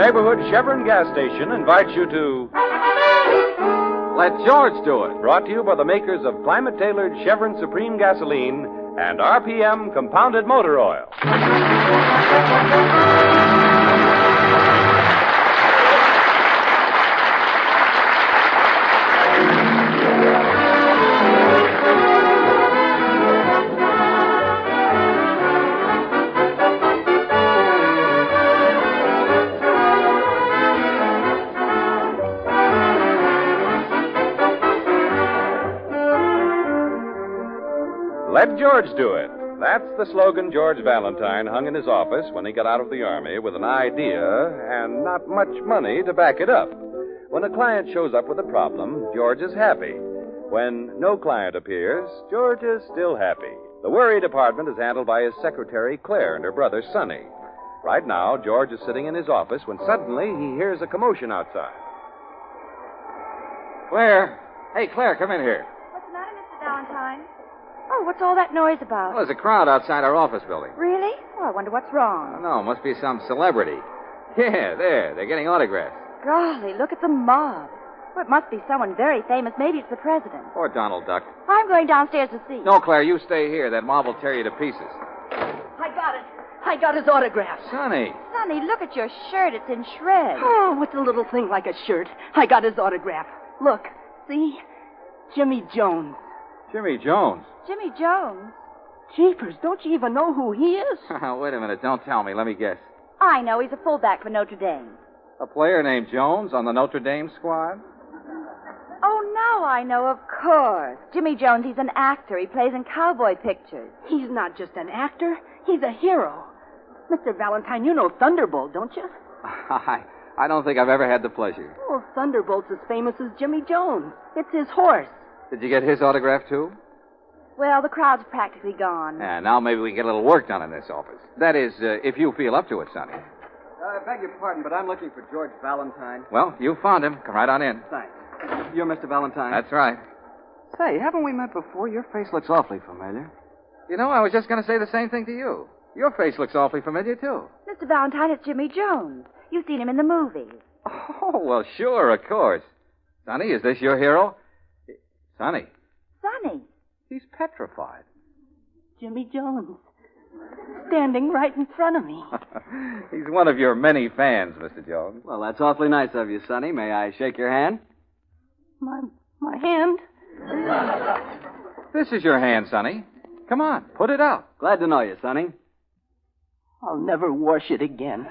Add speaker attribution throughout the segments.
Speaker 1: neighborhood Chevron gas station invites you to
Speaker 2: Let George do it.
Speaker 1: Brought to you by the makers of climate-tailored Chevron Supreme Gasoline and RPM Compounded Motor Oil. Let George do it. That's the slogan George Valentine hung in his office when he got out of the Army with an idea and not much money to back it up. When a client shows up with a problem, George is happy. When no client appears, George is still happy. The worry department is handled by his secretary, Claire, and her brother, Sonny. Right now, George is sitting in his office when suddenly he hears a commotion outside.
Speaker 2: Claire. Hey, Claire, come in here.
Speaker 3: What's the matter, Mr. Valentine? Oh, what's all that noise about?
Speaker 2: Well, there's a crowd outside our office building.
Speaker 3: Really? Oh, I wonder what's
Speaker 2: I
Speaker 3: wrong.
Speaker 2: don't know. Must be some celebrity. Yeah, there. They're getting autographs.
Speaker 3: Golly, look at the mob. Well, it must be someone very famous. Maybe it's the president.
Speaker 2: Or Donald Duck.
Speaker 3: I'm going downstairs to see.
Speaker 2: No, Claire, you stay here. That mob will tear you to pieces.
Speaker 4: I got it. I got his autograph.
Speaker 2: Sonny.
Speaker 3: Sonny, look at your shirt. It's in shreds.
Speaker 4: Oh, what's a little thing like a shirt? I got his autograph. Look, see? Jimmy Jones.
Speaker 2: Jimmy Jones.
Speaker 3: Jimmy Jones?
Speaker 4: Jeepers, don't you even know who he is?
Speaker 2: Wait a minute. Don't tell me. Let me guess.
Speaker 3: I know. He's a fullback for Notre Dame.
Speaker 2: A player named Jones on the Notre Dame squad?
Speaker 3: Oh, now I know, of course. Jimmy Jones, he's an actor. He plays in cowboy pictures.
Speaker 4: He's not just an actor. He's a hero. Mr. Valentine, you know Thunderbolt, don't you?
Speaker 2: I don't think I've ever had the pleasure.
Speaker 4: Well, Thunderbolt's as famous as Jimmy Jones. It's his horse.
Speaker 2: Did you get his autograph, too?
Speaker 3: Well, the crowd's practically gone.
Speaker 2: Yeah, now maybe we can get a little work done in this office. That is, if you feel up to it, Sonny.
Speaker 5: I beg your pardon, but I'm looking for George Valentine.
Speaker 2: Well, you found him. Come right on in.
Speaker 5: Thanks. You're Mr. Valentine?
Speaker 2: That's right.
Speaker 5: Say, haven't we met before? Your face looks awfully familiar.
Speaker 2: You know, I was just going to say the same thing to you. Your face looks awfully familiar, too.
Speaker 3: Mr. Valentine, it's Jimmy Jones. You've seen him in the movies.
Speaker 2: Oh, well, sure, of course. Sonny, is this your hero? Sonny.
Speaker 3: Sonny.
Speaker 2: He's petrified.
Speaker 4: Jimmy Jones. Standing right in front of me.
Speaker 2: He's one of your many fans, Mr. Jones.
Speaker 5: Well, that's awfully nice of you, Sonny. May I shake your hand?
Speaker 4: My hand?
Speaker 2: This is your hand, Sonny. Come on, put it out.
Speaker 5: Glad to know you, Sonny.
Speaker 4: I'll never wash it again.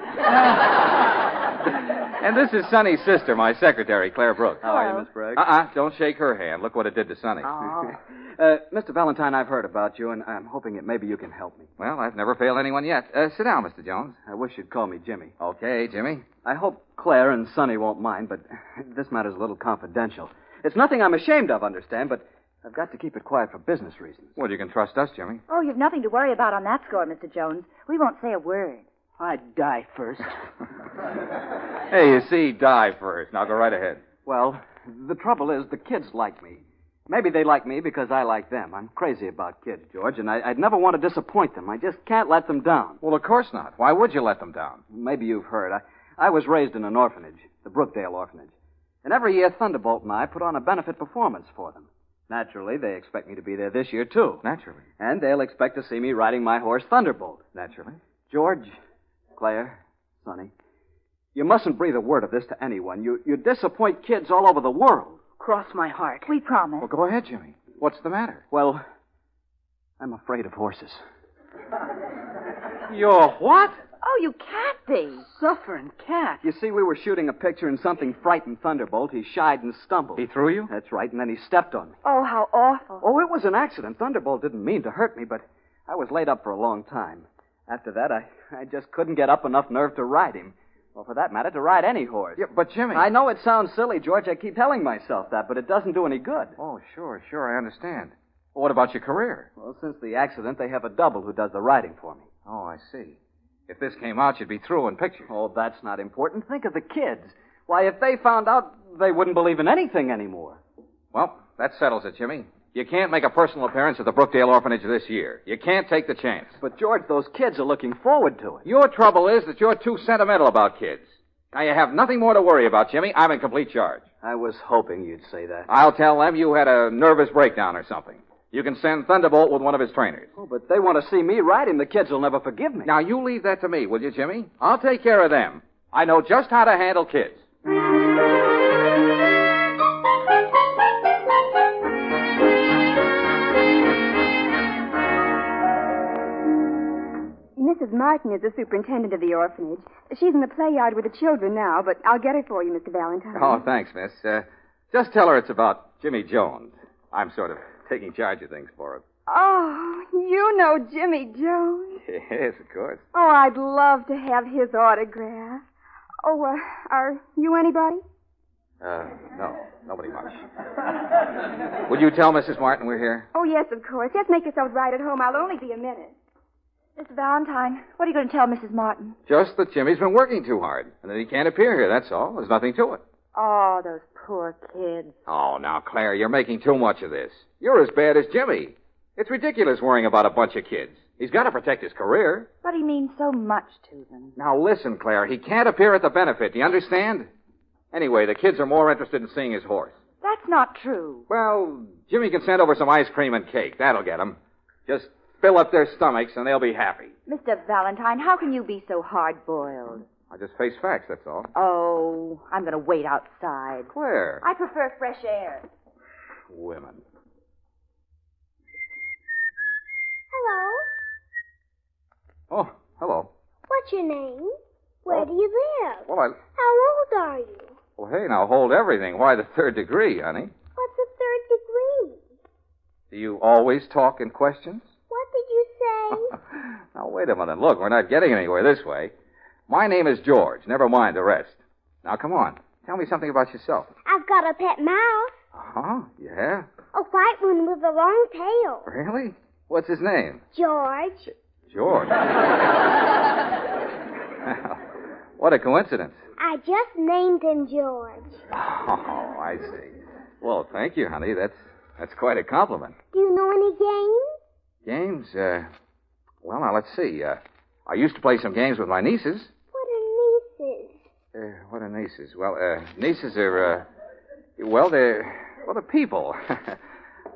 Speaker 2: And this is Sonny's sister, my secretary, Claire Brooks.
Speaker 5: How are you, Miss Briggs?
Speaker 2: Don't shake her hand. Look what it did to Sonny.
Speaker 4: Oh.
Speaker 5: Mr. Valentine, I've heard about you, and I'm hoping that maybe you can help me.
Speaker 2: Well, I've never failed anyone yet. Sit down, Mr. Jones.
Speaker 5: I wish you'd call me Jimmy.
Speaker 2: Okay, Jimmy.
Speaker 5: I hope Claire and Sonny won't mind, but this matter's a little confidential. It's nothing I'm ashamed of, understand, but I've got to keep it quiet for business reasons.
Speaker 2: Well, you can trust us, Jimmy.
Speaker 3: Oh, you've nothing to worry about on that score, Mr. Jones. We won't say a word.
Speaker 4: I'd die first.
Speaker 2: Hey, you see, die first. Now go right ahead.
Speaker 5: Well, the trouble is the kids like me. Maybe they like me because I like them. I'm crazy about kids, George, and I'd never want to disappoint them. I just can't let them down.
Speaker 2: Well, of course not. Why would you let them down?
Speaker 5: Maybe you've heard. I was raised in an orphanage, the Brookdale Orphanage. And every year, Thunderbolt and I put on a benefit performance for them. Naturally, they expect me to be there this year, too.
Speaker 2: Naturally.
Speaker 5: And they'll expect to see me riding my horse, Thunderbolt.
Speaker 2: Naturally.
Speaker 5: George, Claire, Sonny, you mustn't breathe a word of this to anyone. You disappoint kids all over the world.
Speaker 4: Cross my heart.
Speaker 3: We promise.
Speaker 2: Well, go ahead, Jimmy. What's the matter?
Speaker 5: Well, I'm afraid of horses.
Speaker 2: You're what?
Speaker 3: Oh, you can't be.
Speaker 4: Suffering cat.
Speaker 5: You see, we were shooting a picture and something frightened Thunderbolt. He shied and stumbled.
Speaker 2: He threw you?
Speaker 5: That's right, and then he stepped on me.
Speaker 3: Oh, how awful.
Speaker 5: Oh, it was an accident. Thunderbolt didn't mean to hurt me, but I was laid up for a long time. After that, I just couldn't get up enough nerve to ride him. Or for that matter, to ride any horse.
Speaker 2: Yeah, but Jimmy...
Speaker 5: I know it sounds silly, George. I keep telling myself that, but it doesn't do any good.
Speaker 2: Oh, sure, I understand. Well, what about your career?
Speaker 5: Well, since the accident, they have a double who does the riding for me.
Speaker 2: Oh, I see. If this came out, you'd be through in pictures.
Speaker 5: Oh, that's not important. Think of the kids. Why, if they found out, they wouldn't believe in anything anymore.
Speaker 2: Well, that settles it, Jimmy. You can't make a personal appearance at the Brookdale Orphanage this year. You can't take the chance.
Speaker 5: But, George, those kids are looking forward to it.
Speaker 2: Your trouble is that you're too sentimental about kids. Now, you have nothing more to worry about, Jimmy. I'm in complete charge.
Speaker 5: I was hoping you'd say that.
Speaker 2: I'll tell them you had a nervous breakdown or something. You can send Thunderbolt with one of his trainers.
Speaker 5: Oh, but they want to see me ride him. The kids will never forgive me.
Speaker 2: Now, you leave that to me, will you, Jimmy? I'll take care of them. I know just how to handle kids.
Speaker 6: Mrs. Martin is the superintendent of the orphanage. She's in the play yard with the children now, but I'll get her for you, Mr. Valentine.
Speaker 2: Oh, thanks, miss. Just tell her it's about Jimmy Jones. I'm sort of taking charge of things for her.
Speaker 6: Oh, you know Jimmy Jones.
Speaker 2: Yes, of course.
Speaker 6: Oh, I'd love to have his autograph. Oh, are you anybody?
Speaker 2: No, nobody much. Would you tell Mrs. Martin we're here?
Speaker 6: Oh, yes, of course. Just make yourselves right at home. I'll only be a minute.
Speaker 3: Mr. Valentine, what are you going to tell Mrs. Martin?
Speaker 2: Just that Jimmy's been working too hard, and that he can't appear here, that's all. There's nothing to it.
Speaker 3: Oh, those poor kids.
Speaker 2: Oh, now, Claire, you're making too much of this. You're as bad as Jimmy. It's ridiculous worrying about a bunch of kids. He's got to protect his career.
Speaker 3: But he means so much to them.
Speaker 2: Now, listen, Claire, he can't appear at the benefit. Do you understand? Anyway, the kids are more interested in seeing his horse.
Speaker 3: That's not true.
Speaker 2: Well, Jimmy can send over some ice cream and cake. That'll get them. Just fill up their stomachs, and they'll be happy.
Speaker 3: Mr. Valentine, how can you be so hard-boiled?
Speaker 2: I just face facts, that's all.
Speaker 3: Oh, I'm going to wait outside.
Speaker 2: Where?
Speaker 3: I prefer fresh air.
Speaker 2: Women.
Speaker 7: Hello.
Speaker 2: Oh, hello.
Speaker 7: What's your name? Where do you live?
Speaker 2: Well,
Speaker 7: How old are you?
Speaker 2: Well, hey, now hold everything. Why the third degree, honey?
Speaker 7: What's a third degree?
Speaker 2: Do you always talk in questions?
Speaker 7: What did you say?
Speaker 2: Now, wait a minute. Look, we're not getting anywhere this way. My name is George. Never mind the rest. Now, come on. Tell me something about yourself.
Speaker 7: I've got a pet mouse.
Speaker 2: Uh-huh. Yeah?
Speaker 7: A white one with a long tail.
Speaker 2: Really? What's his name?
Speaker 7: George.
Speaker 2: George. What a coincidence.
Speaker 7: I just named him George.
Speaker 2: Oh, I see. Well, thank you, honey. That's quite a compliment.
Speaker 7: Do you know any games?
Speaker 2: Games? Well, now, let's see. I used to play some games with my nieces.
Speaker 7: What are nieces?
Speaker 2: What are nieces? Well, nieces are, they're people.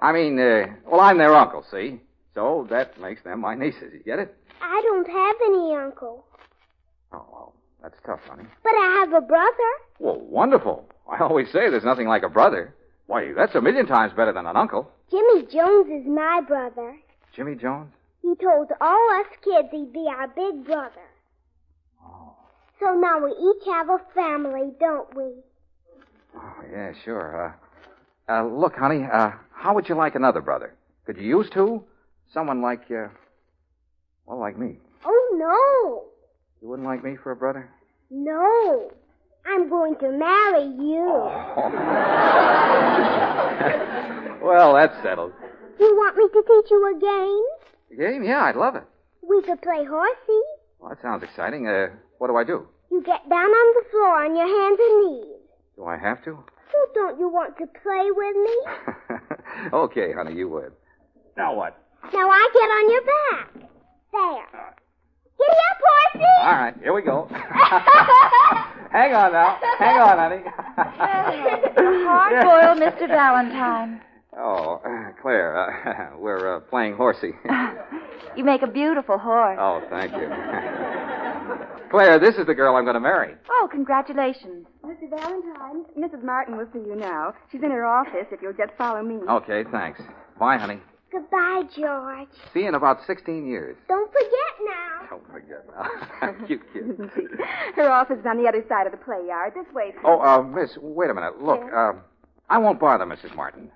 Speaker 2: I mean, I'm their uncle, see? So that makes them my nieces. You get it?
Speaker 7: I don't have any uncle.
Speaker 2: Oh, well, that's tough, honey.
Speaker 7: But I have a brother.
Speaker 2: Well, wonderful. I always say there's nothing like a brother. Why, that's a million times better than an uncle.
Speaker 7: Jimmy Jones is my brother.
Speaker 2: Jimmy Jones?
Speaker 7: He told all us kids he'd be our big brother.
Speaker 2: Oh.
Speaker 7: So now we each have a family, don't we?
Speaker 2: Oh, yeah, sure. Look, honey, how would you like another brother? Could you use two? Someone like, like me.
Speaker 7: Oh, no.
Speaker 2: You wouldn't like me for a brother?
Speaker 7: No. I'm going to marry you.
Speaker 2: Oh. Well, that's settled.
Speaker 7: You want me to teach you a game?
Speaker 2: A game? Yeah, I'd love it.
Speaker 7: We could play horsey.
Speaker 2: Well, that sounds exciting. What do I do?
Speaker 7: You get down on the floor on your hands and knees.
Speaker 2: Do I have to?
Speaker 7: Oh, don't you want to play with me?
Speaker 2: Okay, honey, you would. Now what?
Speaker 7: Now I get on your back. There. Giddy up, horsey!
Speaker 2: All right, here we go. Hang on now. Hang on, honey.
Speaker 3: Hard-boiled Mr. Valentine.
Speaker 2: Oh, Claire, we're playing horsey.
Speaker 3: You make a beautiful horse.
Speaker 2: Oh, thank you. Claire, this is the girl I'm going to marry.
Speaker 3: Oh, congratulations.
Speaker 6: Mr. Valentine, Mrs. Martin will see you now. She's in her office if you'll just follow me.
Speaker 2: Okay, thanks. Bye, honey.
Speaker 7: Goodbye, George.
Speaker 2: See you in about 16 years.
Speaker 7: Don't forget now.
Speaker 2: Don't forget now. Cute kid.
Speaker 6: Her office is on the other side of the play yard. This way.
Speaker 2: Oh, miss, wait a minute. Look, I won't bother Mrs. Martin.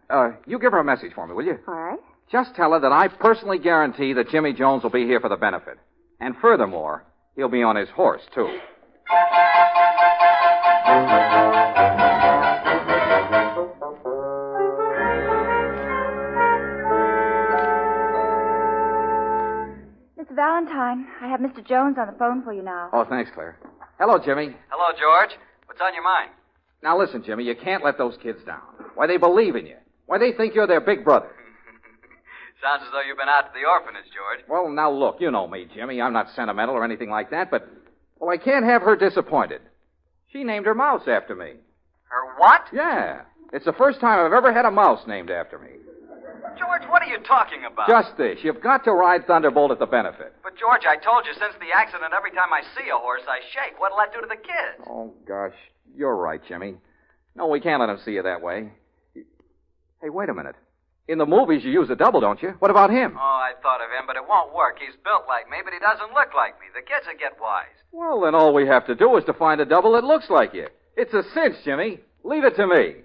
Speaker 2: You give her a message for me, will you?
Speaker 6: All right.
Speaker 2: Just tell her that I personally guarantee that Jimmy Jones will be here for the benefit. And furthermore, he'll be on his horse, too.
Speaker 3: Mr. Valentine, I have Mr. Jones on the phone for you now.
Speaker 2: Oh, thanks, Claire. Hello, Jimmy.
Speaker 5: Hello, George. What's on your mind?
Speaker 2: Now, listen, Jimmy, you can't let those kids down. Why, they believe in you. Why, they think you're their big brother.
Speaker 5: Sounds as though you've been out to the orphanage, George.
Speaker 2: Well, now, look, you know me, Jimmy. I'm not sentimental or anything like that, but, I can't have her disappointed. She named her mouse after me.
Speaker 8: Her what?
Speaker 2: Yeah. It's the first time I've ever had a mouse named after me.
Speaker 8: George, what are you talking about?
Speaker 2: Just this. You've got to ride Thunderbolt at the benefit.
Speaker 8: But, George, I told you since the accident, every time I see a horse, I shake. What'll that do to the kids?
Speaker 2: Oh, gosh. You're right, Jimmy. No, we can't let him see you that way. Hey, wait a minute. In the movies, you use a double, don't you? What about him?
Speaker 8: Oh, I thought of him, but it won't work. He's built like me, but he doesn't look like me. The kids will get wise.
Speaker 2: Well, then all we have to do is to find a double that looks like you. It's a cinch, Jimmy. Leave it to me.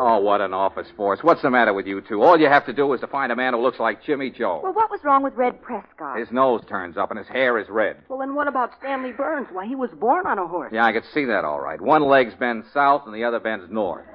Speaker 2: Oh, what an office force. What's the matter with you two? All you have to do is to find a man who looks like Jimmy Jones.
Speaker 3: Well, what was wrong with Red Prescott?
Speaker 2: His nose turns up and his hair is red.
Speaker 4: Well, then what about Stanley Burns? Why, he was born on a horse.
Speaker 2: Yeah, I could see that all right. One leg's bends south and the other bends north.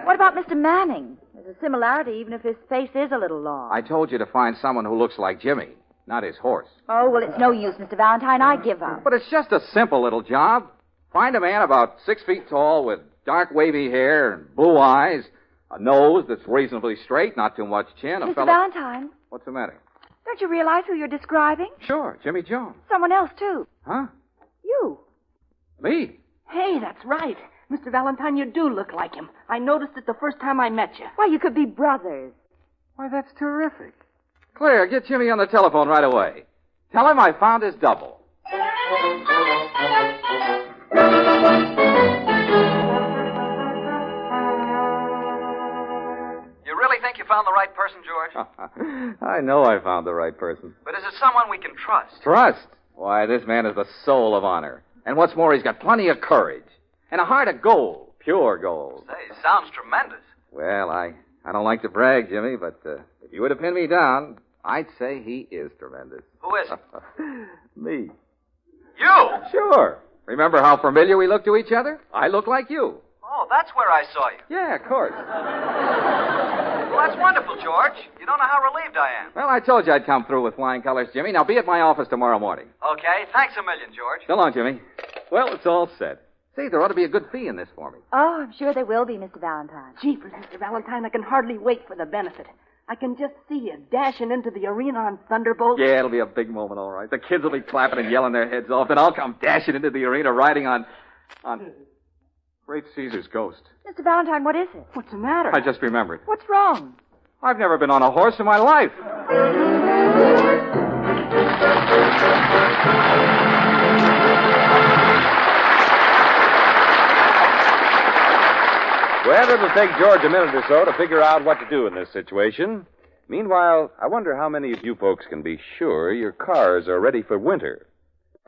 Speaker 3: What about Mr. Manning? There's a similarity, even if his face is a little long.
Speaker 2: I told you to find someone who looks like Jimmy, not his horse.
Speaker 3: Oh, well, it's no use, Mr. Valentine. I give up.
Speaker 2: But it's just a simple little job. Find a man about 6 feet tall with dark wavy hair and blue eyes, a nose that's reasonably straight, not too much chin.
Speaker 3: Mr. Valentine,
Speaker 2: What's the matter?
Speaker 3: don't you realize who you're describing?
Speaker 2: Sure, Jimmy Jones.
Speaker 3: Someone else, too.
Speaker 2: Huh?
Speaker 3: You.
Speaker 2: Me?
Speaker 4: Hey, that's right. Mr. Valentine, you do look like him. I noticed it the first time I met you.
Speaker 3: Why, you could be brothers.
Speaker 2: Why, that's terrific. Claire, get Jimmy on the telephone right away. Tell him I found his double.
Speaker 8: You really think you found the right person, George?
Speaker 2: I know I found the right person.
Speaker 8: But is it someone we can trust?
Speaker 2: Trust? Why, this man is the soul of honor. And what's more, he's got plenty of courage. And a heart of gold. Pure gold.
Speaker 8: Say, sounds tremendous.
Speaker 2: Well, I don't like to brag, Jimmy, but if you were to pin me down, I'd say he is tremendous.
Speaker 8: Who is it?
Speaker 2: Me.
Speaker 8: You!
Speaker 2: Sure. Remember how familiar we look to each other? I look like you.
Speaker 8: Oh, that's where I saw you.
Speaker 2: Yeah, of course.
Speaker 8: Well, that's wonderful, George. You don't know how relieved I am.
Speaker 2: Well, I told you I'd come through with flying colors, Jimmy. Now be at my office tomorrow morning.
Speaker 8: Okay, thanks a million, George.
Speaker 2: So long, Jimmy. Well, it's all set. Say, there ought to be a good fee in this for me.
Speaker 3: Oh, I'm sure there will be, Mr. Valentine.
Speaker 4: Jeepers, Mr. Valentine, I can hardly wait for the benefit. I can just see you dashing into the arena on Thunderbolt.
Speaker 2: Yeah, it'll be a big moment, all right. The kids will be clapping and yelling their heads off, and I'll come dashing into the arena riding on Great Caesar's ghost.
Speaker 3: Mr. Valentine, what is it?
Speaker 4: What's the matter?
Speaker 2: I just remembered.
Speaker 3: What's wrong?
Speaker 2: I've never been on a horse in my life.
Speaker 1: Well, it'll take George a minute or so to figure out what to do in this situation. Meanwhile, I wonder how many of you folks can be sure your cars are ready for winter.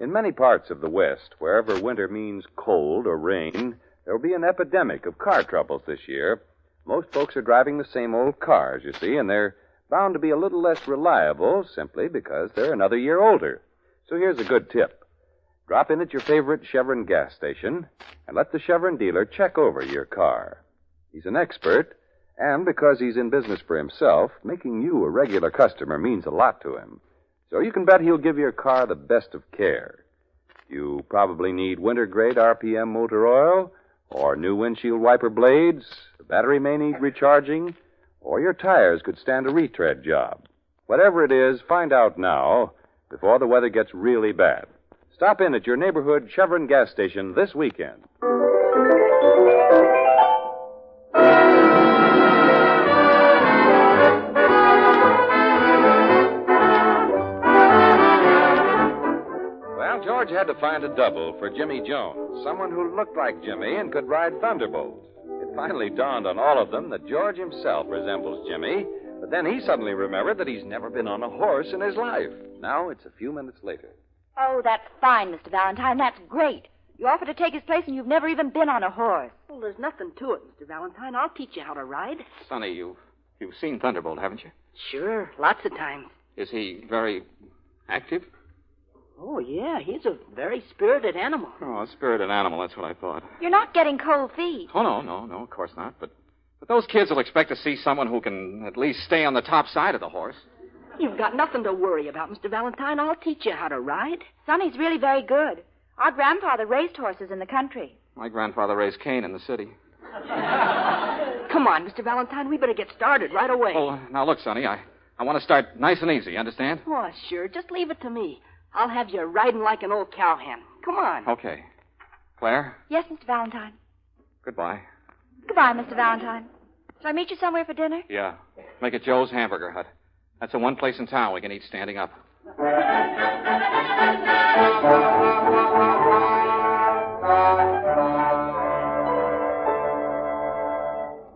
Speaker 1: In many parts of the West, wherever winter means cold or rain, there'll be an epidemic of car troubles this year. Most folks are driving the same old cars, you see, and they're bound to be a little less reliable simply because they're another year older. So here's a good tip. Drop in at your favorite Chevron gas station and let the Chevron dealer check over your car. He's an expert, and because he's in business for himself, making you a regular customer means a lot to him. So you can bet he'll give your car the best of care. You probably need winter-grade RPM motor oil, or new windshield wiper blades. The battery may need recharging, or your tires could stand a retread job. Whatever it is, find out now before the weather gets really bad. Stop in at your neighborhood Chevron gas station this weekend. Well, George had to find a double for Jimmy Jones, someone who looked like Jimmy and could ride Thunderbolt. It finally dawned on all of them that George himself resembles Jimmy, but then he suddenly remembered that he's never been on a horse in his life. Now it's a few minutes later.
Speaker 3: Oh, that's fine, Mr. Valentine. That's great. You offer to take his place and you've never even been on a horse.
Speaker 4: Well, there's nothing to it, Mr. Valentine. I'll teach you how to ride.
Speaker 2: Sonny, you've seen Thunderbolt, haven't you?
Speaker 4: Sure, lots of times.
Speaker 2: Is he very active?
Speaker 4: Oh, yeah, he's a very spirited animal.
Speaker 2: Oh, a spirited animal, that's what I thought.
Speaker 3: You're not getting cold feet.
Speaker 2: Oh, no, of course not. But those kids will expect to see someone who can at least stay on the top side of the horse.
Speaker 4: You've got nothing to worry about, Mr. Valentine. I'll teach you how to ride.
Speaker 3: Sonny's really very good. Our grandfather raised horses in the country.
Speaker 2: My grandfather raised cane in the city.
Speaker 4: Come on, Mr. Valentine. We better get started right away.
Speaker 2: Oh, now look, Sonny, I want to start nice and easy, understand?
Speaker 4: Oh, sure. Just leave it to me. I'll have you riding like an old cowhand. Come on.
Speaker 2: Okay. Claire,
Speaker 3: Yes, Mr. Valentine.
Speaker 2: goodbye.
Speaker 3: Goodbye, Mr. Valentine. Shall I meet you somewhere for dinner?
Speaker 2: Yeah. Make it Joe's Hamburger Hut. That's the one place in town we can eat standing up.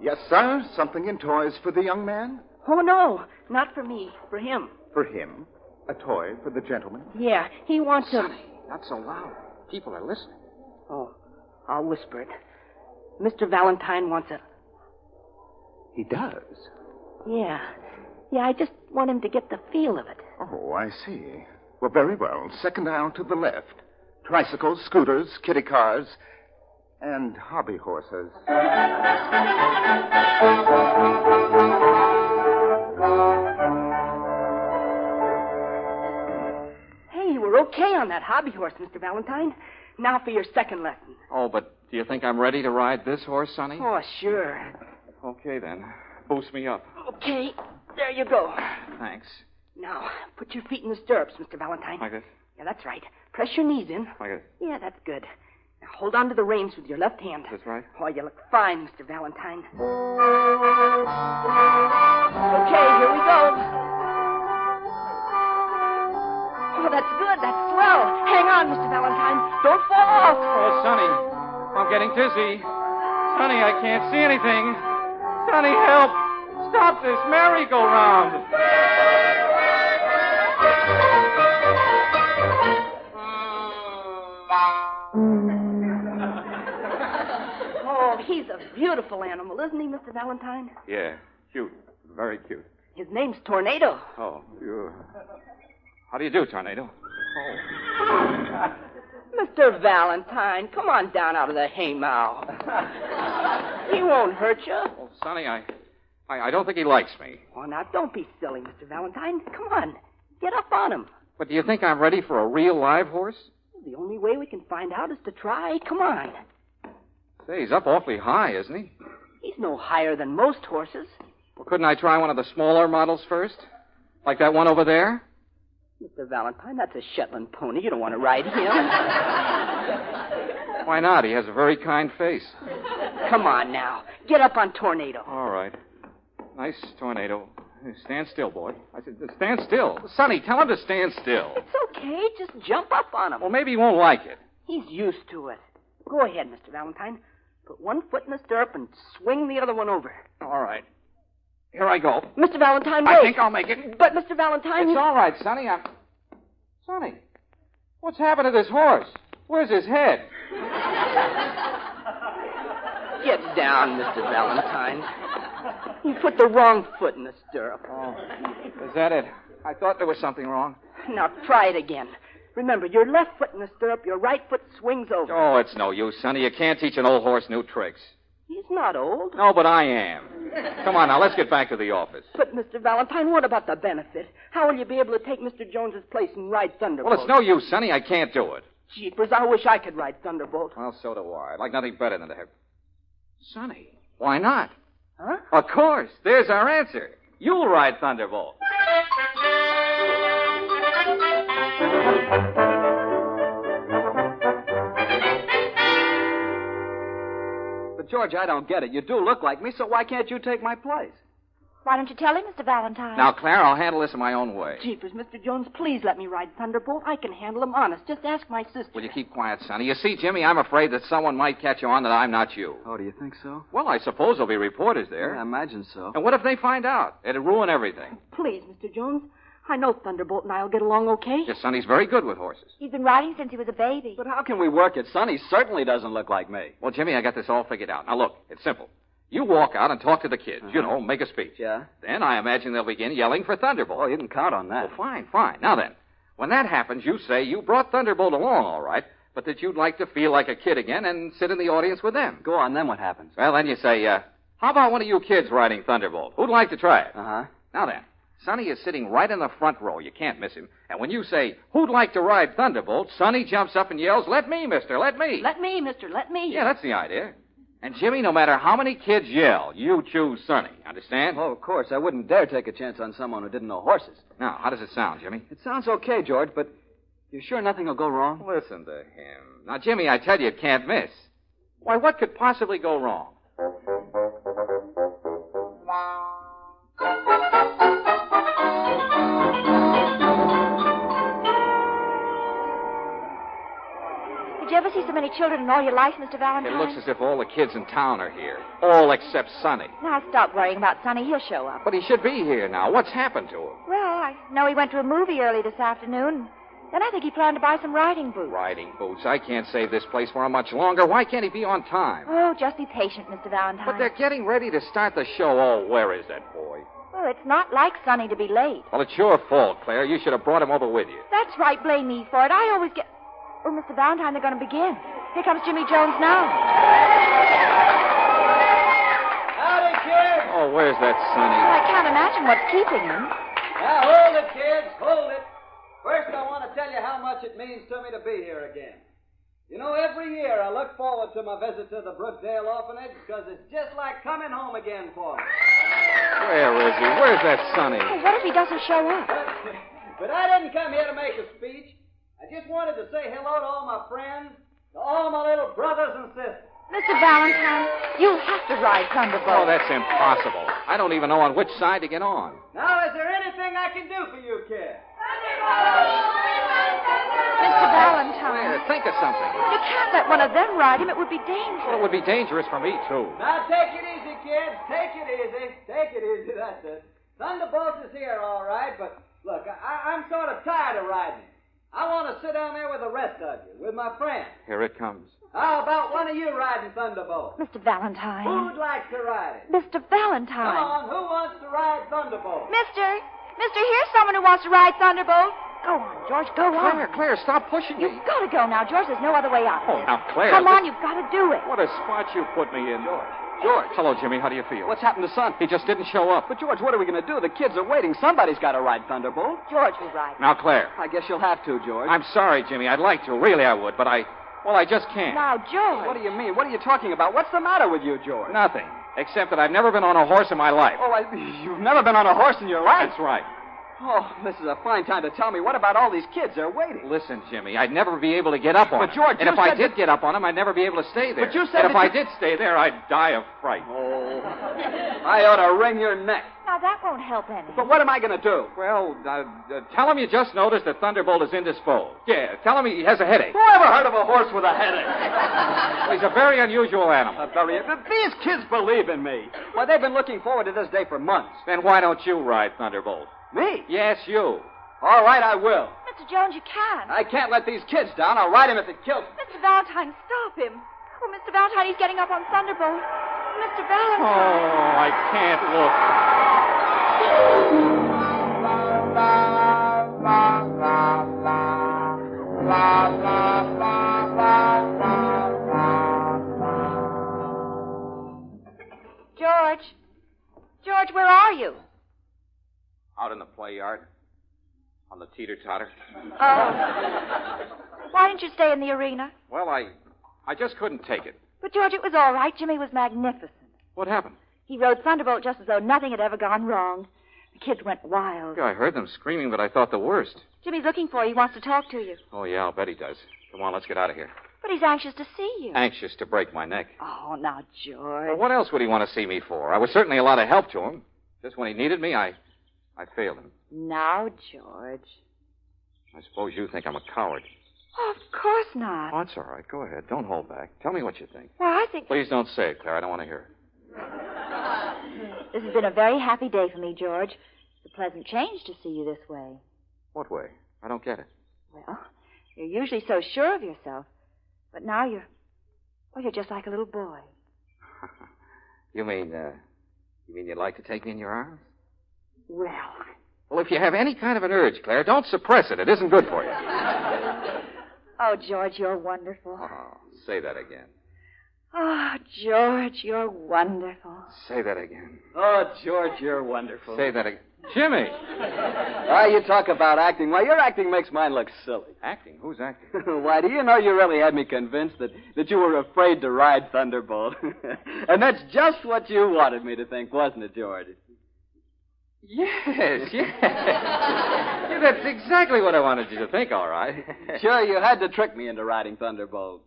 Speaker 9: Yes, sir. Something in toys for the young man?
Speaker 4: Oh, no. Not for me. For him.
Speaker 9: For him? A toy for the gentleman?
Speaker 4: Yeah, he wants a...
Speaker 2: Sonny, not so loud. People are listening.
Speaker 4: Oh, I'll whisper it. Mr. Valentine wants a...
Speaker 9: He does.
Speaker 4: Yeah. Yeah, I just want him to get the feel of it.
Speaker 9: Oh, I see. Well, very well. Second aisle to the left. Tricycles, scooters, kiddie cars, and hobby horses.
Speaker 4: Hey, you were okay on that hobby horse, Mr. Valentine. Now for your second lesson.
Speaker 2: Oh, but do you think I'm ready to ride this horse, Sonny?
Speaker 4: Oh, sure.
Speaker 2: Okay, then. Boost me up.
Speaker 4: Okay, there you go.
Speaker 2: Thanks.
Speaker 4: Now, put your feet in the stirrups, Mr. Valentine.
Speaker 2: Like this?
Speaker 4: Yeah, that's right. Press your knees in.
Speaker 2: Like this?
Speaker 4: Yeah, that's good. Now, hold on to the reins with your left hand.
Speaker 2: That's right?
Speaker 4: Oh, you look fine, Mr. Valentine. Okay, here we go. Oh, that's good. That's swell. Hang on, Mr. Valentine. Don't fall off.
Speaker 2: Oh, Sonny, I'm getting dizzy. Sonny, I can't see anything. Sonny, help. Stop this merry-go-round.
Speaker 4: Oh, he's a beautiful animal, isn't he, Mr. Valentine?
Speaker 2: Yeah, cute. Very cute.
Speaker 4: His name's Tornado.
Speaker 2: Oh, you... How do you do, Tornado?
Speaker 4: Mr. Valentine, come on down out of the haymow. He won't hurt you.
Speaker 2: Oh, Sonny, I don't think he likes me.
Speaker 4: Oh, now, don't be silly, Mr. Valentine. Come on. Get up on him.
Speaker 2: But do you think I'm ready for a real live horse?
Speaker 4: The only way we can find out is to try. Come on.
Speaker 2: Say, he's up awfully high, isn't he?
Speaker 4: He's no higher than most horses.
Speaker 2: Well, couldn't I try one of the smaller models first? Like that one over there?
Speaker 4: Mr. Valentine, that's a Shetland pony. You don't want to ride him.
Speaker 2: Why not? He has a very kind face.
Speaker 4: Come on now. Get up on Tornado.
Speaker 2: All right. Nice Tornado. Stand still, boy. I said, stand still. Sonny, tell him to stand still.
Speaker 4: It's okay. Just jump up on him.
Speaker 2: Well, maybe he won't like it.
Speaker 4: He's used to it. Go ahead, Mr. Valentine. Put one foot in the stirrup and swing the other one over.
Speaker 2: All right. Here I go.
Speaker 4: Mr. Valentine, wait.
Speaker 2: I think I'll make it.
Speaker 4: But, Mr. Valentine...
Speaker 2: It's all right, Sonny. Sonny, what's happened to this horse? Where's his head?
Speaker 4: Get down, Mr. Valentine. You put the wrong foot in the stirrup.
Speaker 2: Oh, is that it? I thought there was something wrong.
Speaker 4: Now, try it again. Remember, your left foot in the stirrup, your right foot swings over.
Speaker 2: Oh, it's no use, Sonny. You can't teach an old horse new tricks.
Speaker 4: He's not old.
Speaker 2: No, but I am. Come on, now, let's get back to the office.
Speaker 4: But, Mr. Valentine, what about the benefit? How will you be able to take Mr. Jones's place and ride Thunderbolt?
Speaker 2: Well, it's no use, Sonny. I can't do it.
Speaker 4: Jeepers, I wish I could ride Thunderbolt.
Speaker 2: Well, so do I. I'd like nothing better than to have... Sonny, why not?
Speaker 4: Huh?
Speaker 2: Of course. There's our answer. You'll ride Thunderbolt.
Speaker 5: But, George, I don't get it. You do look like me, so why can't you take my place?
Speaker 3: Why don't you tell him, Mr. Valentine?
Speaker 2: Now, Claire, I'll handle this in my own way.
Speaker 4: Jeepers, Mr. Jones, please let me ride Thunderbolt. I can handle him honest. Just ask my sister.
Speaker 2: Will you keep quiet, Sonny? You see, Jimmy, I'm afraid that someone might catch on that I'm not you.
Speaker 5: Oh, do you think so?
Speaker 2: Well, I suppose there'll be reporters there.
Speaker 5: Yeah, I imagine so.
Speaker 2: And what if they find out? It'd ruin everything.
Speaker 4: Please, Mr. Jones. I know Thunderbolt and I'll get along okay.
Speaker 2: Yes, Sonny's very good with horses.
Speaker 3: He's been riding since he was a baby.
Speaker 5: But how can we work it? Sonny certainly doesn't look like me.
Speaker 2: Well, Jimmy, I got this all figured out. Now, look, it's simple. You walk out and talk to the kids. You know, make a speech.
Speaker 5: Yeah?
Speaker 2: Then I imagine they'll begin yelling for Thunderbolt.
Speaker 5: Oh, you can count on that.
Speaker 2: Oh, fine. Now then, when that happens, you say you brought Thunderbolt along, all right, but that you'd like to feel like a kid again and sit in the audience with them.
Speaker 5: Go on, then what happens?
Speaker 2: Well, then you say, how about one of you kids riding Thunderbolt? Who'd like to try it?
Speaker 5: Uh-huh.
Speaker 2: Now then, Sonny is sitting right in the front row. You can't miss him. And when you say, who'd like to ride Thunderbolt, Sonny jumps up and yells, let me, mister, let me.
Speaker 4: Let me, mister, let me.
Speaker 2: Yeah, that's the idea. And, Jimmy, no matter how many kids yell, you choose Sonny. Understand?
Speaker 5: Oh, of course. I wouldn't dare take a chance on someone who didn't know horses.
Speaker 2: Now, how does it sound, Jimmy?
Speaker 5: It sounds okay, George, but you're sure nothing will go wrong?
Speaker 2: Listen to him. Now, Jimmy, I tell you, it can't miss. Why, what could possibly go wrong?
Speaker 3: Did you ever see so many children in all your life, Mr. Valentine?
Speaker 2: It looks as if all the kids in town are here. All except Sonny.
Speaker 3: Now, stop worrying about Sonny. He'll show up.
Speaker 2: But he should be here now. What's happened to him?
Speaker 3: Well, I know he went to a movie early this afternoon. Then I think he planned to buy some riding boots.
Speaker 2: Riding boots. I can't save this place for him much longer. Why can't he be on time?
Speaker 3: Oh, just be patient, Mr. Valentine.
Speaker 2: But they're getting ready to start the show. Oh, where is that boy?
Speaker 3: Well, it's not like Sonny to be late.
Speaker 2: Well, it's your fault, Claire. You should have brought him over with you.
Speaker 3: That's right. Blame me for it. I always get... Oh, Mr. Valentine, they're going to begin. Here comes Jimmy Jones now.
Speaker 10: Howdy, kids.
Speaker 2: Oh, where's that Sonny?
Speaker 3: I can't imagine what's keeping him.
Speaker 10: Now, hold it, kids. Hold it. First, I want to tell you how much it means to me to be here again. You know, every year I look forward to my visit to the Brookdale Orphanage because it's just like coming home again for me.
Speaker 2: Where is he? Where's that Sonny?
Speaker 3: Oh, what if he doesn't show up?
Speaker 10: But I didn't come here to make a speech. I just wanted to say hello to all my friends, to all my little brothers and sisters.
Speaker 3: Mr. Valentine, you'll have to ride Thunderbolt.
Speaker 2: Oh, that's impossible. I don't even know on which side to get on.
Speaker 10: Now, is there anything I can do for you, kids?
Speaker 3: Mr. Valentine.
Speaker 2: Claire, think of something.
Speaker 3: You can't let one of them ride him. It would be dangerous.
Speaker 2: Well, it would be dangerous for me, too.
Speaker 10: Now, take it easy, kids. Take it easy. Take it easy. That's it. Thunderbolt is here, all right, but look, I'm sort of tired of riding. I want to sit down there with the rest of you, with my friends.
Speaker 2: Here it comes.
Speaker 10: How about one of you riding Thunderbolt?
Speaker 3: Mr. Valentine.
Speaker 10: Who'd like to ride it?
Speaker 3: Mr. Valentine.
Speaker 10: Come on, who wants to ride Thunderbolt?
Speaker 3: Mister, here's someone who wants to ride Thunderbolt. Go on, George, go on.
Speaker 2: Claire, stop pushing me.
Speaker 3: You've got to go now, George. There's no other way out.
Speaker 2: Oh, now, Claire.
Speaker 3: Come on, you've got to do it.
Speaker 2: What a spot you put me in.
Speaker 5: George.
Speaker 2: Hello, Jimmy. How do you feel?
Speaker 5: What's happened to Son?
Speaker 2: He just didn't show up.
Speaker 5: But, George, what are we going to do? The kids are waiting. Somebody's got to ride Thunderbolt.
Speaker 3: George will ride.
Speaker 2: Now, Claire.
Speaker 5: I guess you'll have to, George.
Speaker 2: I'm sorry, Jimmy. I'd like to. Really, I would. But I just can't.
Speaker 3: Now, George.
Speaker 5: What do you mean? What are you talking about? What's the matter with you, George?
Speaker 2: Nothing. Except that I've never been on a horse in my life.
Speaker 5: Oh, you've never been on a horse in your life?
Speaker 2: That's right.
Speaker 5: Oh, this is a fine time to tell me. What about all these kids? They're waiting.
Speaker 2: Listen, Jimmy, I'd never be able to get up on
Speaker 5: But,
Speaker 2: him.
Speaker 5: George,
Speaker 2: and if I did get up on him, I'd never be able to stay there.
Speaker 5: But you said
Speaker 2: and if I did stay there, I'd die of fright.
Speaker 5: Oh, I ought to wring your neck.
Speaker 3: Now, that won't help any.
Speaker 5: But what am I going to do?
Speaker 2: Well, tell him you just noticed that Thunderbolt is indisposed. Yeah, tell him he has a headache.
Speaker 5: Who ever heard of a horse with a headache?
Speaker 2: Well, he's a very unusual animal.
Speaker 5: These kids believe in me. Why, they've been looking forward to this day for months.
Speaker 2: Then why don't you ride Thunderbolt?
Speaker 5: Me?
Speaker 2: Yes, you.
Speaker 5: All right, I will.
Speaker 3: Mr. Jones, you can't.
Speaker 5: I can't let these kids down. I'll ride him if it kills me.
Speaker 3: Mr. Valentine, stop him. Oh, Mr. Valentine, he's getting up on Thunderbolt. Mr. Valentine.
Speaker 2: Oh, I can't look.
Speaker 3: George, where are you?
Speaker 2: Out in the play yard. On the teeter-totter.
Speaker 3: Oh. Why didn't you stay in the arena?
Speaker 2: Well, I just couldn't take it.
Speaker 3: But, George, it was all right. Jimmy was magnificent.
Speaker 2: What happened?
Speaker 3: He rode Thunderbolt just as though nothing had ever gone wrong. The kids went wild.
Speaker 2: Yeah, I heard them screaming, but I thought the worst.
Speaker 3: Jimmy's looking for you. He wants to talk to you.
Speaker 2: Oh, yeah, I'll bet he does. Come on, let's get out of here.
Speaker 3: But he's anxious to see you.
Speaker 2: Anxious to break my neck.
Speaker 3: Oh, now, George.
Speaker 2: Well, what else would he want to see me for? I was certainly a lot of help to him. Just when he needed me, I failed him.
Speaker 3: Now, George.
Speaker 2: I suppose you think I'm a coward.
Speaker 3: Oh, of course not.
Speaker 2: Oh, it's all right. Go ahead. Don't hold back. Tell me what you think.
Speaker 3: Well, I think...
Speaker 2: Please don't say it, Claire. I don't want to hear it.
Speaker 3: This has been a very happy day for me, George. It's a pleasant change to see you this way.
Speaker 2: What way? I don't get it.
Speaker 3: Well, you're usually so sure of yourself. But now you're just like a little boy.
Speaker 2: You mean you'd like to take me in your arms?
Speaker 3: Well,
Speaker 2: if you have any kind of an urge, Claire, don't suppress it. It isn't good for you.
Speaker 3: Oh, George, you're wonderful.
Speaker 2: Oh, say that again.
Speaker 3: Oh, George, you're wonderful.
Speaker 2: Say that again.
Speaker 5: Oh, George, you're wonderful.
Speaker 2: Say that again. Jimmy.
Speaker 5: You talk about acting. Why, your acting makes mine look silly.
Speaker 2: Acting? Who's acting?
Speaker 5: Why, do you know you really had me convinced that you were afraid to ride Thunderbolt? And that's just what you wanted me to think, wasn't it, George?
Speaker 2: Yes. Yeah, that's exactly what I wanted you to think, all right.
Speaker 5: Sure, you had to trick me into riding Thunderbolt.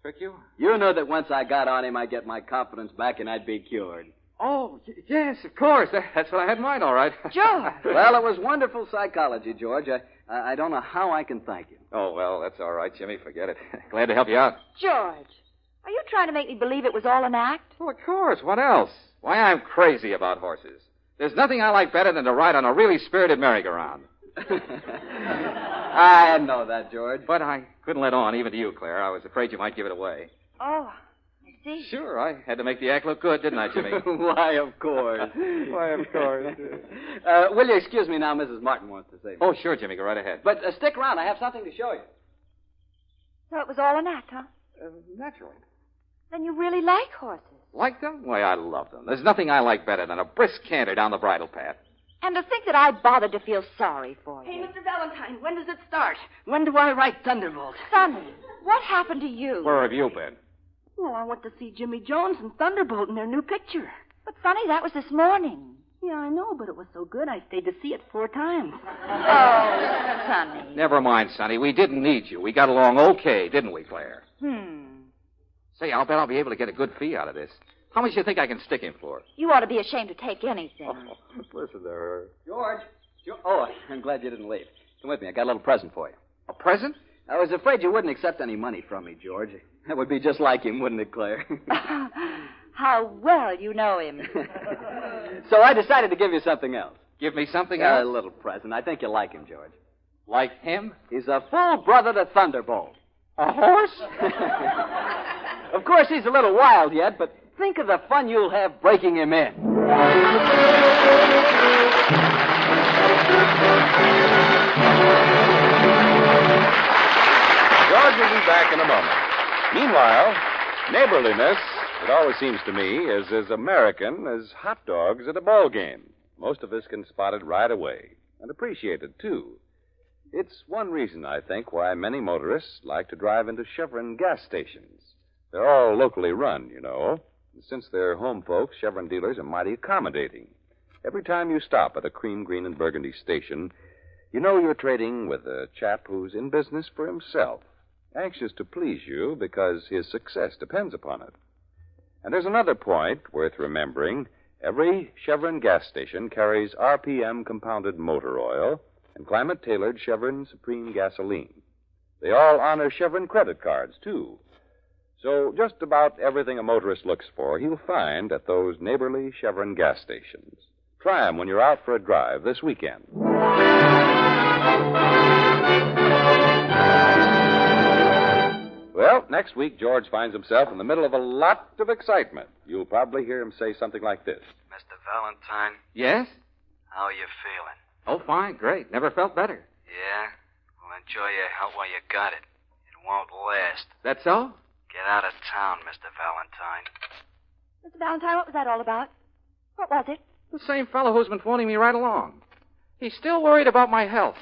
Speaker 2: Trick you?
Speaker 5: You knew that once I got on him, I'd get my confidence back and I'd be cured.
Speaker 2: Oh, yes, of course. That's what I had in mind, all right.
Speaker 3: George!
Speaker 5: Well, it was wonderful psychology, George. I don't know how I can thank you.
Speaker 2: Oh, well, that's all right, Jimmy. Forget it. Glad to help you out.
Speaker 3: George, are you trying to make me believe it was all an act?
Speaker 2: Well, of course. What else? Why, I'm crazy about horses. There's nothing I like better than to ride on a really spirited merry-go-round.
Speaker 5: I know that, George.
Speaker 2: But I couldn't let on, even to you, Claire. I was afraid you might give it away.
Speaker 3: Oh, I see.
Speaker 2: Sure, I had to make the act look good, didn't I, Jimmy?
Speaker 5: Why, of course.
Speaker 2: Why, of course.
Speaker 5: Will you excuse me now? Mrs. Martin wants to say something.
Speaker 2: Oh, sure, Jimmy. Go right ahead.
Speaker 5: But stick around. I have something to show you.
Speaker 3: So it was all an act, huh?
Speaker 2: Naturally.
Speaker 3: Then you really like horses.
Speaker 2: Like them? Why, I love them. There's nothing I like better than a brisk canter down the bridle path.
Speaker 3: And to think that I bothered to feel sorry for you.
Speaker 4: Hey, Mr. Valentine, when does it start? When do I write Thunderbolt?
Speaker 3: Sonny, what happened to you?
Speaker 2: Where have you been?
Speaker 4: Well, I went to see Jimmy Jones and Thunderbolt in their new picture.
Speaker 3: But, Sonny, that was this morning.
Speaker 4: Yeah, I know, but it was so good I stayed to see it 4 times.
Speaker 3: Oh, Sonny.
Speaker 2: Never mind, Sonny. We didn't need you. We got along okay, didn't we, Claire? Say, I'll bet I'll be able to get a good fee out of this. How much do you think I can stick him for?
Speaker 3: You ought to be ashamed to take anything.
Speaker 2: Oh, listen to her.
Speaker 5: George. Oh, I'm glad you didn't leave. Come with me. I got a little present for you.
Speaker 2: A present?
Speaker 5: I was afraid you wouldn't accept any money from me, George. That would be just like him, wouldn't it, Claire?
Speaker 3: How well you know him.
Speaker 5: So I decided to give you something else.
Speaker 2: Give me something else?
Speaker 5: A little present. I think you'll like him, George.
Speaker 2: Like him?
Speaker 5: He's a full brother to Thunderbolt.
Speaker 2: A horse?
Speaker 5: Of course, he's a little wild yet, but think of the fun you'll have breaking him in.
Speaker 1: George will be back in a moment. Meanwhile, neighborliness, it always seems to me, is as American as hot dogs at a ball game. Most of us can spot it right away, and appreciate it, too. It's one reason, I think, why many motorists like to drive into Chevron gas stations. They're all locally run, you know. And since they're home folks, Chevron dealers are mighty accommodating. Every time you stop at a cream, green, and burgundy station, you know you're trading with a chap who's in business for himself, anxious to please you because his success depends upon it. And there's another point worth remembering. Every Chevron gas station carries RPM compounded motor oil and climate-tailored Chevron Supreme gasoline. They all honor Chevron credit cards, too. So just about everything a motorist looks for, he'll find at those neighborly Chevron gas stations. Try them when you're out for a drive this weekend. Well, next week, George finds himself in the middle of a lot of excitement. You'll probably hear him say something like this.
Speaker 8: Mr. Valentine,
Speaker 2: Yes?
Speaker 8: how are you feeling?
Speaker 2: Oh, fine. Great. Never felt better.
Speaker 8: Yeah? Well, enjoy your health while you got it. It won't last.
Speaker 2: That so?
Speaker 8: Get out of town, Mr. Valentine.
Speaker 3: Mr. Valentine, what was that all about? What was it?
Speaker 2: The same fellow who's been phoning me right along. He's still worried about my health.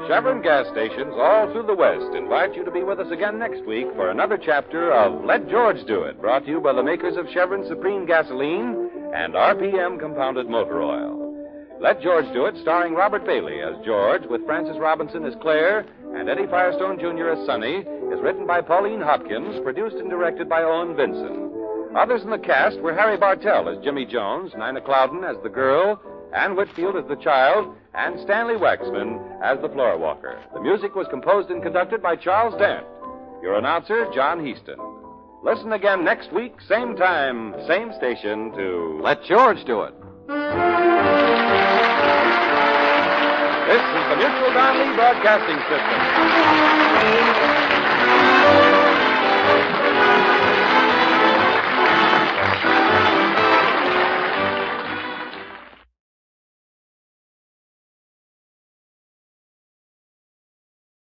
Speaker 1: Chevron gas stations all through the West invite you to be with us again next week for another chapter of Let George Do It, brought to you by the makers of Chevron Supreme Gasoline and RPM Compounded Motor Oil. Let George Do It, starring Robert Bailey as George, with Frances Robinson as Claire, and Eddie Firestone, Jr. as Sonny, is written by Pauline Hopkins, produced and directed by Owen Vinson. Others in the cast were Harry Bartell as Jimmy Jones, Nina Clouden as the girl, Ann Whitfield as the child, and Stanley Waxman as the floor walker. The music was composed and conducted by Charles Dent. Your announcer, John Heaston. Listen again next week, same time, same station, to
Speaker 2: Let George Do It.
Speaker 1: This is the Mutual Don Lee Broadcasting System.